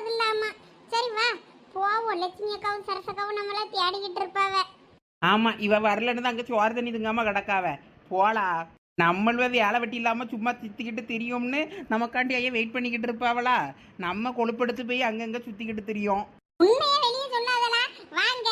போறது இல்லாமா. சரி வா போவோம். லட்சுமி அக்காவும் சரசக்காவும் நம்மள தேடிக்கிட்டு இருப்பாவ. ஆமா, இவ வரலன்னு தான் அங்க சோறு தண்ணி திங்காம கிடக்காவ. போலா. நம்மள வேலை வெட்டி இல்லாம சும்மா சுத்திக்கிட்டு தெரியும்னு நமக்காண்டி ஐயா வெயிட் பண்ணிக்கிட்டு இருப்பாவளா? நம்ம கொழுப்படுத்து போய் அங்கங்க சுத்திக்கிட்டு தெரியும். உண்மையா வெளியே சொல்லாதடா. வாங்க.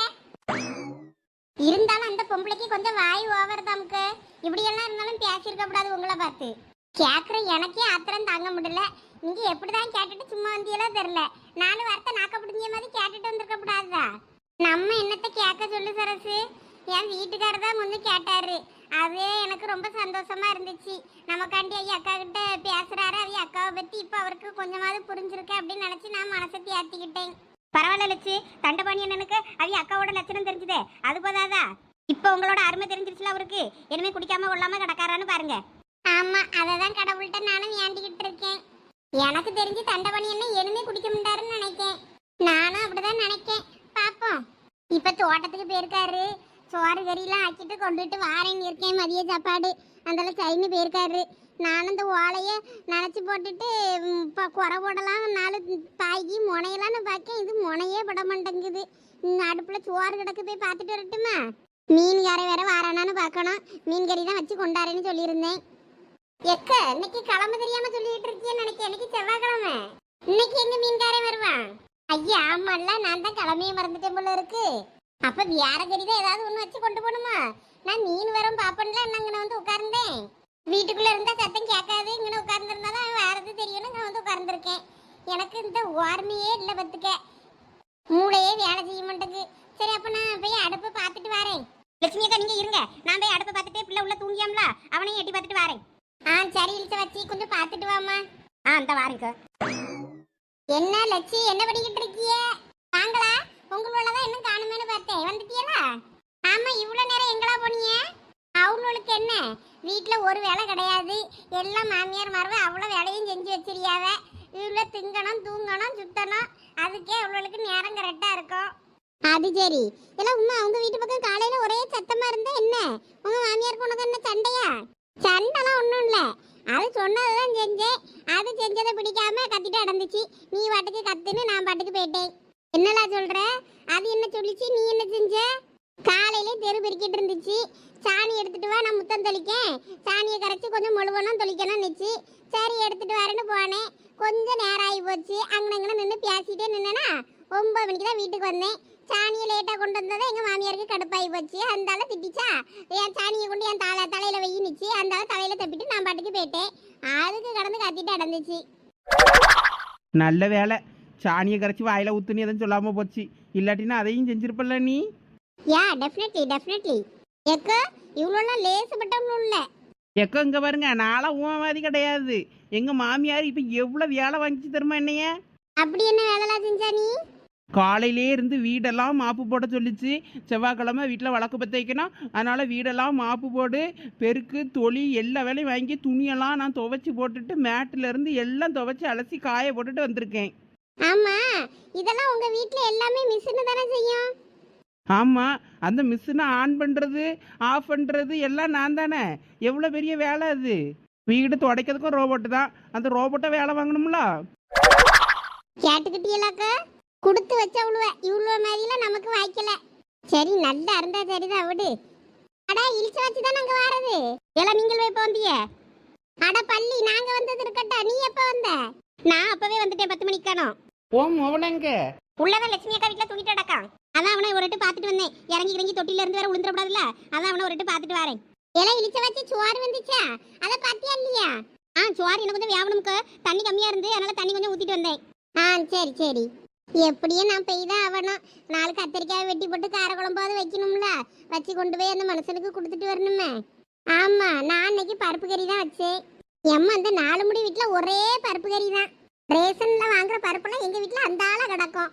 இருந்தாலும் அந்த பொம்பளைக்கு கொஞ்சம் வாய் ஓவர் தாம்க்கு. இப்படி எல்லாம் இருந்தாலும் பேசியிருக்க கூடாது உங்களை பார்த்து. கேக்குற எனக்கே ஆத்திரம் தாங்க முடியல. நீங்க எப்படிதான் கேட்டுட்டு சும்மா வந்தியெல்லா தெரியல. 4 வார்த்தை நாக்க பிடிஞ்ச மாதிரி கேட்டுட்டு வந்திருக்க கூடாதா? நம்ம என்னத்தை கேட்க சொல்லு சரசு. என் வீட்டுக்காரர் தான் முன்ன கேட்டாரு. அது எனக்கு ரொம்ப சந்தோஷமா இருந்துச்சு. நமக்காண்டி ஐயா அக்கா கிட்ட பேசுறாரு. அவைய அக்காவை பத்தி இப்ப அவருக்கு கொஞ்சமாவது புரிஞ்சிருக்கு அப்படின்னு நினைச்சு நான் மனசை தேத்திக்கிட்டேன். பரவாயில்ல லட்சு, தண்டபாணி அண்ணனுக்கு அவைய அக்காவோட லட்சணம் தெரிஞ்சுதே, அது போதாதா? இப்ப உங்களோட அருமை தெரிஞ்சிருச்சுல அவருக்கு. இனிமே குடிக்காம கொள்ளாம கிடக்காரான்னு பாருங்க. ஆமா, அததான் கடவுள்கிட்ட நானும் வேண்டிக்கிட்டு இருக்கேன். எனக்கு தெரிஞ்சு தண்டபாணி அண்ணன் எதுவுமே குடிக்க முடியாருன்னு நினைக்கேன். நானும் அப்படிதான் நினைக்கேன். பாப்போம். இப்ப தோட்டத்துக்கு போயிருக்காரு. சோறு கறியெல்லாம் ஆக்கிட்டு கொண்டுட்டு வாரேன்னு இருக்கேன். மதிய சாப்பாடு அந்த சைனு போயிருக்காரு. நானும் இந்த ஓலைய நினச்சி போட்டுட்டு குறை போடலாம் 4 பாய்க்கு முனையெல்லாம் நான் பார்க்கேன். இது முனையே பட மாட்டேங்குது. அடுப்புல சோறு கிடக்கு, போய் பார்த்துட்டு வரட்டுமா? மீன் கறி வேற வாரானான்னு பார்க்கணும். மீன் கறி தான் வச்சு கொண்டாருன்னு சொல்லியிருந்தேன். எக்க இன்னைக்கு கிளம்ப தெரியாம சொல்லிட்டு இருக்கேன்னு நினைக்கிறேன். இன்னைக்கு செவ்வாய்க்கிழமை. இன்னைக்கு எங்க மீன்காரன் வருவான்? ஐயா ஆமால்ல, நான் தான் கிளம்பியே மறந்துட்டேன் போல இருக்கு. அப்ப வேற கறிதான் ஏதாவது ஒண்ணு வச்சு கொண்டு போகணுமா? நான் மீன் வரும் பாப்பன்ல அண்ணங்கன வந்து உட்கார்ந்தேன். வீட்டுக்குள்ள இருந்தா சத்தம் கேட்காது. இங்கே உட்கார்ந்துருந்தாதான் அவன் வேறது தெரியும்னு நான் வந்து உட்கார்ந்துருக்கேன். எனக்கு இந்த ஓர்மையே இல்லை பத்துக்க. மூளையே வேலை செய்ய மாட்டேங்குது. சரி அப்ப நான் போய் அடுப்பை பார்த்துட்டு வரேன். லட்சுமி அக்கா நீங்க இருங்க, நான் போய் அடுப்பை பார்த்துட்டு பிள்ளை உள்ள தூங்கியாம்ல அவனையும் எட்டி பார்த்துட்டு வரேன். சரி இழுச்ச வச்சு கொஞ்சம் பார்த்துட்டு வாமா. அந்த வாருங்க. என்ன லட்சி, என்ன பண்ணிக்கிட்டு இருக்கிய? வாங்களா, உங்களோடதான் இன்னும் காணுமேனு பார்த்தேன். வந்துட்டியலா? ஆமா, இவ்வளவு நேரம் எங்களா போனீங்க? அவங்களுக்கு என்ன வீட்டுல ஒரு வேலை கிடையாது. எல்லாம் மாமியார் மரவ அவ்வளவு வேலையும் செஞ்சு வச்சிருக்காவ. இவ்வளோ திங்கணும் தூங்கணும் சுத்தணும், அதுக்கே அவங்களுக்கு நேரம் கரெக்டா இருக்கும். அது சரி. எல்லாம் உமா அவங்க வீட்டு பக்கம் காலையில ஒரே சத்தமா இருந்தா என்ன? உங்க மாமியாருக்கு உனக்கு என்ன சண்டையா? சண்டைலாம் ஒன்றும் இல்லை. அது சொன்னதுதான் செஞ்சேன். அது செஞ்சதை பிடிக்காம கத்திட்டு அடந்துச்சு. நீ பாட்டுக்கு கத்துன்னு நான் பாட்டுக்கு போயிட்டேன். என்னலா சொல்ற? அது என்ன சொல்லிச்சு, நீ என்ன செஞ்ச? காலையிலே தெரு பெருக்கிட்டு இருந்துச்சு. சாணி எடுத்துட்டு வா, நான் முத்தம் தெளிக்கேன். சாணியை கரைச்சி கொஞ்சம் முழுவனும் தெளிக்கணும் நிச்சு. சரி எடுத்துட்டு வரேன்னு போனேன். கொஞ்சம் நேரம் ஆகி போச்சு. அங்கனங்கன நின்று பேசிட்டே நின்னேனா 9 மணிக்கு தான் வீட்டுக்கு வந்தேன். சாணியை லேட்டாக கொண்டு வந்ததை எங்கள் மாமியாருக்கு கடுப்பாகி போச்சு. அந்தால திட்டிச்சா, என் சாணியை கொண்டு என் தலையில் வெயி நிச்சு. அந்தால தலையில் தப்பிட்டு நான் பாட்டுக்கு போயிட்டேன். அதுக்கு கடந்து கத்திட்டு அடந்துச்சு. நல்ல வேலை, சாணியை கரைச்சி வாயில ஊத்துன்னு எதுவும் சொல்லாம போச்சு. இல்லாட்டினா அதையும் செஞ்சிருப்பல்ல நீ. Yeah definitely. எக்கோ இவ்வளோலாம் லேசப்பட்டவங்களும் இல்லை. எக்கோ இங்க பாருங்க, நாளா ஊமாதி கிடையாது. எங்க மாமியார் இப்ப எவ்வளவு வேலை வாங்கிச்சு தருமா என்னைய. அப்படி என்ன வேலைலாம் செஞ்சா நீ? காலையிலே இருந்து வீடெல்லாம் மாப்பு போட சொல்லிச்சு. செவ்வாய்க்கிழமை வீட்டில் வழக்கு பற்ற வைக்கணும். அதனால் வீடெல்லாம் மாப்பு போடு, பெருக்கு தொளி எல்லா வேலையும் வாங்கி துணியெல்லாம் நான் துவைச்சி போட்டுட்டு மேட்டிலேருந்து எல்லாம் துவைச்சி அலசி காய போட்டுட்டு வந்திருக்கேன். ஆமாம், இதெல்லாம் உங்கள் வீட்டில் எல்லாமே மிஷினு தானே செய்யும்? ஆமாம், அந்த மிஷினை ஆன் பண்ணுறது ஆஃப் பண்ணுறது எல்லாம் நான் தானே. எவ்வளோ பெரிய வேலை அது. வீடு துடைக்கிறதுக்கும் ரோபோட்டு தான். அந்த ரோபோட்டை வேலை வாங்கணும்ல. கேட்டுக்கிட்டீங்களாக்கா? கொடுத்து வச்சவளுவ இவ்வளோ மாதிரிலாம் நமக்கு வாய்க்கல. சரி நல்லா இருந்தா சரிதான் விடு. அடா இழிச்சு வச்சு தான் நாங்கள் வாரது. எல்லாம் நீங்கள் எப்போ வந்தீங்க? அட பள்ளி நாங்கள் வந்தது இருக்கட்டா. நீ எப்போ வந்த? நான் அப்பவே வந்துட்டேன் 10 மணிக்கானோ. ஓம் அவனங்க உள்ளதான் லட்சுமி அக்கா வீட்டில் தூங்கிட்டு அடக்கா. அதான் அவனை ஒரு எட்டு பார்த்துட்டு வந்தேன். இறங்கி தொட்டில இருந்து வேற விழுந்துடக்கூடாதுல்ல. அதான் அவனை ஒரு எட்டு பார்த்துட்டு வரேன். எல்லாம் இழிச்ச வச்சு சோறு வந்துச்சா? அதை பார்த்தியா இல்லையா? சோறு எனக்கு கொஞ்சம் வியாபனமுக்கு தண்ணி கம்மியாக இருந்து அதனால தண்ணி கொஞ்சம் ஊற்றிட்டு வந்தேன். சரி எப்படியும் நான் பெய்தான் ஆகணும். 4 கத்திரிக்காய் வெட்டி போட்டு கார குழம்பாவது வைக்கணும்ல. வச்சு கொண்டு போய் அந்த மனுஷனுக்கு கொடுத்துட்டு வரணுமே. ஆமா, நான் அன்னைக்கு பருப்பு கறி தான் வச்சேன். எம்மா அந்த 4 முடி வீட்டில் ஒரே பருப்பு கறி தான். ரேஷன்ல வாங்குற பருப்பெல்லாம் எங்க வீட்டில் அந்த ஆளா கிடக்கும்.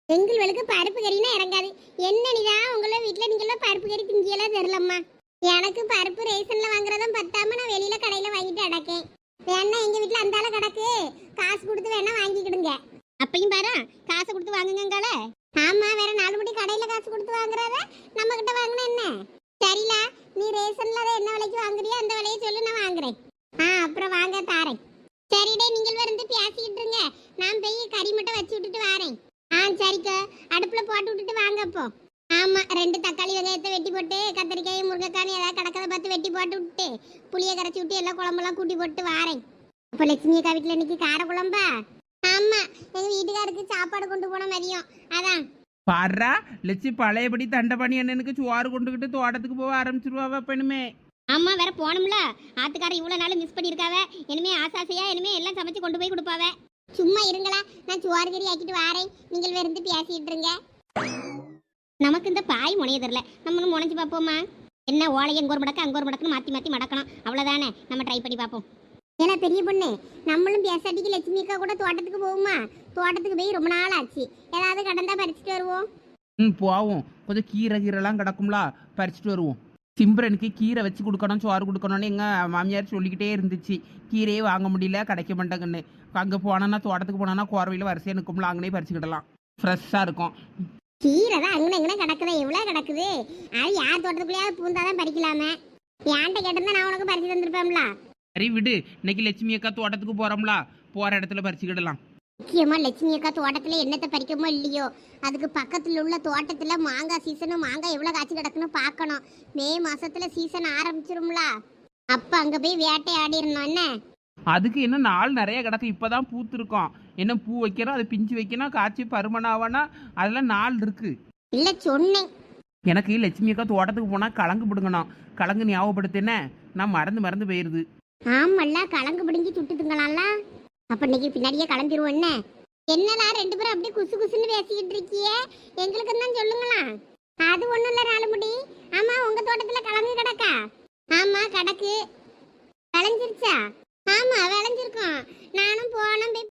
எங்களுக்கு பருப்பு கறினா இறங்காது. என்னனிதான் உங்கள வீட்டில் நீங்களாம் பருப்பு கறி திங்கியெல்லாம் தெரிலம்மா. எனக்கு பருப்பு ரேஷன்ல வாங்குறதும் பத்தாம நான் வெளியில கடையில வாங்கிட்டு அடக்கேன். வேணா எங்க வீட்டில் அந்த ஆளா கிடக்கு, காசு கொடுத்து வேணா வாங்கிக்கிடுங்க. அப்பையும் பாரு, காசு கொடுத்து வாங்குங்கால. ஆமா, வேற 4 முடி கடையில காசு கொடுத்து வாங்குறத நம்ம கிட்ட வாங்கினா என்ன? சரில, நீ ரேஷன்ல அதை என்ன விலைக்கு வாங்குறியோ அந்த விலையை சொல்லு, நான் வாங்குறேன். அப்புறம் வாங்க தாரேன். சரிடே, நீங்கள் இருந்து பேசிக்கிட்டு இருங்க. நான் போய் கறி மட்டும் வச்சு விட்டுட்டு வரேன். சரிக்கா, அடுப்புல போட்டு விட்டுட்டு வாங்க அப்போ. ஆமா, 2 தக்காளி வெங்காயத்தை வெட்டி போட்டு கத்திரிக்காய் முருங்கைக்காய் ஏதாவது கடக்கதை பார்த்து வெட்டி போட்டு விட்டு புளியை கரைச்சி விட்டு எல்லாம் குழம்பெல்லாம் கூட்டி போட்டு வாரேன். அப்போ லட்சுமி அக்கா வீட்டில் இன்னைக்கு கார குழம்பா? ஆமா, எங்க வீட்டுக்காருக்கு சாப்பாடு கொண்டு போன மதியம் அதான். பாடுறா லட்சி பழையபடி தண்டபாணி அண்ணனுக்கு சோறு கொண்டுகிட்டு தோட்டத்துக்கு போக ஆரம்பிச்சிருவாவ பெண்ணுமே. ஆமா, வேற போனோம்ல. ஆத்துக்காரர் இவ்வளவு நாள் மிஸ் பண்ணிருக்காவ. இனிமே ஆசாசையா இனிமே எல்லாம் சமைச்சு கொண்டு போய் கொடுப்பாவ. சும்மா இருங்களா, நான் சோறு கறி ஆக்கிட்டு வாரேன். நீங்கள் வேற இருந்து பேசிட்டு இருங்க. நமக்கு இந்த பாய் முனைய தெரியல, நம்மளும் முனைஞ்சு பார்ப்போமா? என்ன ஓலையை அங்க ஒரு மடக்கு அங்க ஒரு மடக்குன்னு மாத்தி மாத்தி மடக்கணும், அவ்வளவுதானே. நம்ம ட்ரை பண்ணி பார்ப்போம். ஏன்னா பெரிய பொண்ணு, நம்மளும் பேசாட்டிக்கு லட்சுமி அக்கா கூட தோட்டத்துக்கு போகுமா? தோட்டத்துக்கு போய் ரொம்ப நாள் ஆச்சு. ஏதாவது கடந்தா பறிச்சுட்டு வருவோம். போவோம். கொஞ்சம் கீரை கீரைலாம் கிடக்கும்ல, பறிச்சுட்டு வருவோம். சிம்ரனுக்கு கீரை வச்சு கொடுக்கணும், சோறு கொடுக்கணும்னு எங்கள் மாமியார் சொல்லிக்கிட்டே இருந்துச்சு. கீரையே வாங்க முடியல, கிடைக்க மாட்டேங்கன்னு. அங்கே போனோன்னா தோட்டத்துக்கு போனோன்னா கோரவையில் வரிசையாக நிற்கும்ல, அங்கனே பறிச்சுக்கிடலாம். ஃப்ரெஷ்ஷாக இருக்கும். கீரை தான் அங்கே எங்கே கிடக்குது, எவ்வளோ கிடக்குது. அது யார் தோட்டத்துக்குள்ளேயாவது பூந்தாதான் பறிக்கலாமே. ஏன்ட்ட கேட்டிருந்தா நான் உனக்கு பறிச்சு தந்துருப்பேன்ல. சரி விடு, இன்னைக்கு லட்சுமி அக்கா தோட்டத்துக்கு போகிறோம்ல, போகிற இடத்துல பறிச்சுக்கிடலாம். முக்கியமா லட்சுமி அக்கா தோட்டத்துல என்னத்தை பறிக்கமோ இல்லையோ, அதுக்கு பக்கத்துல உள்ள தோட்டத்துல மாங்காய் சீசனும் மாங்காய் எவ்வளவு காய்ச்சி கிடக்குன்னு பார்க்கணும். மே மாசத்துல சீசன் ஆரம்பிச்சிரும்ல, அப்ப அங்க போய் வேட்டையாடிடணும். என்ன அதுக்கு இன்னும் நாள் நிறைய கிடக்கு. இப்போதான் பூத்துருக்கோம். என்ன பூ வைக்கிறோம், அது பிஞ்சு வைக்கணும், காய்ச்சி பருமனாவனா, அதெல்லாம் நாள் இருக்கு. இல்ல சொன்னேன். எனக்கு லட்சுமி அக்கா தோட்டத்துக்கு போனால் கலங்கு பிடுங்கணும். கலங்கு ஞாபகப்படுத்தேனே, நான் மறந்து போயிருது. ஆமல்ல, கலங்கு பிடிங்கி சுட்டு திங்கலாம்ல. அப்ப இன்னைக்கு பின்னாடியே கிளம்பிடுவோம். என்ன என்னடா 2 பேரும் அப்படியே குசு குசுன்னு பேசிக்கிட்டு இருக்கியே, எங்களுக்கு தான் சொல்லுங்களா. அது ஒண்ணும் இல்ல நாலுமுடி. ஆமா, உங்க தோட்டத்துல கிழங்கு கிடக்கா? ஆமா கிடக்கு. விளைஞ்சிருச்சா? ஆமா விளைஞ்சிருக்கோம். நானும் போனோம், போய்